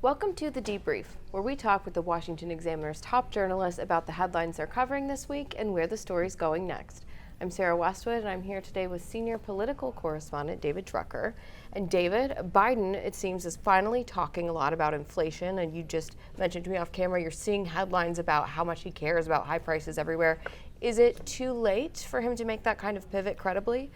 Welcome to the Debrief, where we talk with the Washington Examiner's top journalists about the headlines they're covering this week and where the story's going next. I'm Sarah Westwood, and I'm here today with senior political correspondent David Drucker. And David, Biden, it seems, is finally talking a lot about inflation, and you just mentioned to me off camera you're seeing headlines about how much he cares about high prices everywhere. Is it too late for him to make that kind of pivot credibly?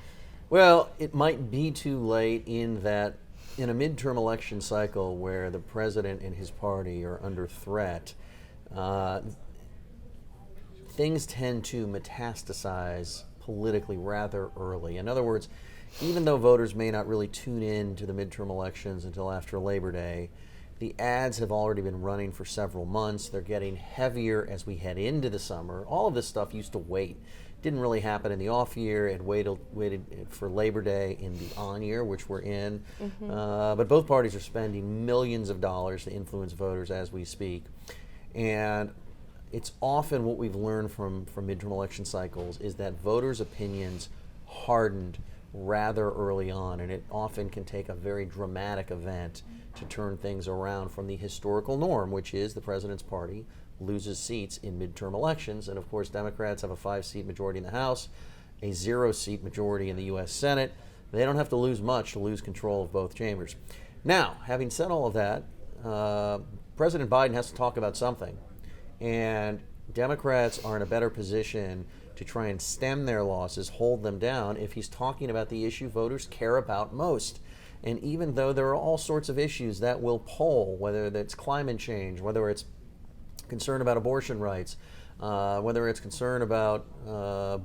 Well, it might be too late in that in a midterm election cycle where the president and his party are under threat, things tend to metastasize politically rather early. In other words, even though voters may not really tune in to the midterm elections until after Labor Day, the ads have already been running for several months. They're getting heavier as we head into the summer. All of this stuff used to wait. Didn't really happen in the off year. It waited for Labor Day in the on year, which we're in. But both parties are spending millions of dollars to influence voters as we speak. And it's often what we've learned from midterm election cycles is that voters' opinions hardened rather early on, and it often can take a very dramatic event to turn things around from the historical norm, which is the president's party loses seats in midterm elections. And of course, Democrats have a 5-seat majority in the House, a 0-seat majority in the U.S. Senate. They don't have to lose much to lose control of both chambers. Now, having said all of that, President Biden has to talk about something. And Democrats are in a better position to try and stem their losses, hold them down, if he's talking about the issue voters care about most. And even though there are all sorts of issues that will poll, whether it's climate change, whether it's concern about abortion rights, whether it's concern about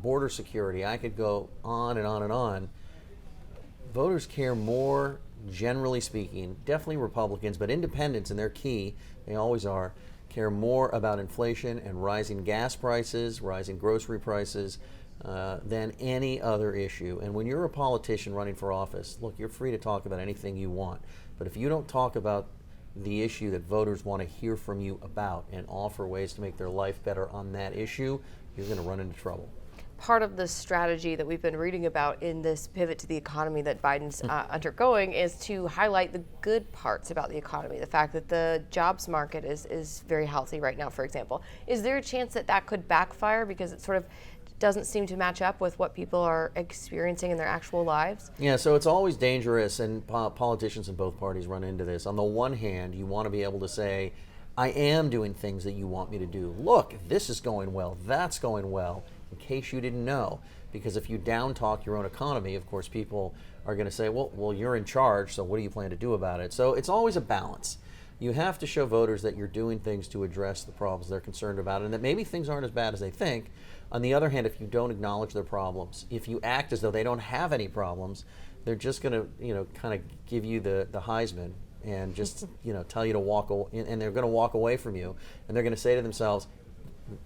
border security, I could go on and on and on. Voters care more, generally speaking, definitely Republicans, but independents, and they're key, they always are, care more about inflation and rising gas prices, rising grocery prices, than any other issue. And when you're a politician running for office, look, you're free to talk about anything you want. But if you don't talk about the issue that voters want to hear from you about and offer ways to make their life better on that issue, you're going to run into trouble. Part of the strategy that we've been reading about in this pivot to the economy that Biden's undergoing is to highlight the good parts about the economy, the fact that the jobs market is very healthy right now, for example. Is there a chance that that could backfire because it sort of doesn't seem to match up with what people are experiencing in their actual lives? Yeah, so it's always dangerous, and politicians in both parties run into this. On the one hand, you want to be able to say, I am doing things that you want me to do. Look, this is going well, that's going well, in case you didn't know. Because if you down talk your own economy, of course, people are going to say, well, you're in charge, so what do you plan to do about it? So it's always a balance. You have to show voters that you're doing things to address the problems they're concerned about, and that maybe things aren't as bad as they think. On the other hand, if you don't acknowledge their problems, if you act as though they don't have any problems, they're just going to, kind of give you the Heisman and just, tell you to walk away, and they're going to walk away from you, and they're going to say to themselves,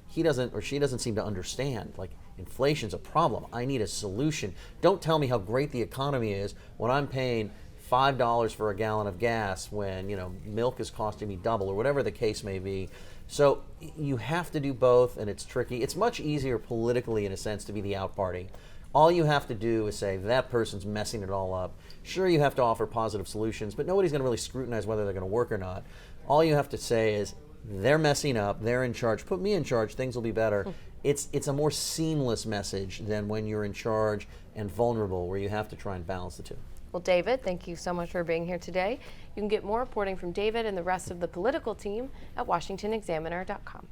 he doesn't or she doesn't seem to understand. Like, inflation's a problem. I need a solution. Don't tell me how great the economy is when I'm paying $5 for a gallon of gas when, milk is costing me double, or whatever the case may be. So you have to do both, and it's tricky. It's much easier politically, in a sense, to be the out party. All you have to do is say, that person's messing it all up. Sure, you have to offer positive solutions, but nobody's going to really scrutinize whether they're going to work or not. All you have to say is, they're messing up, they're in charge, put me in charge, things will be better. It's a more seamless message than when you're in charge and vulnerable, where you have to try and balance the two. Well, David, thank you so much for being here today. You can get more reporting from David and the rest of the political team at washingtonexaminer.com.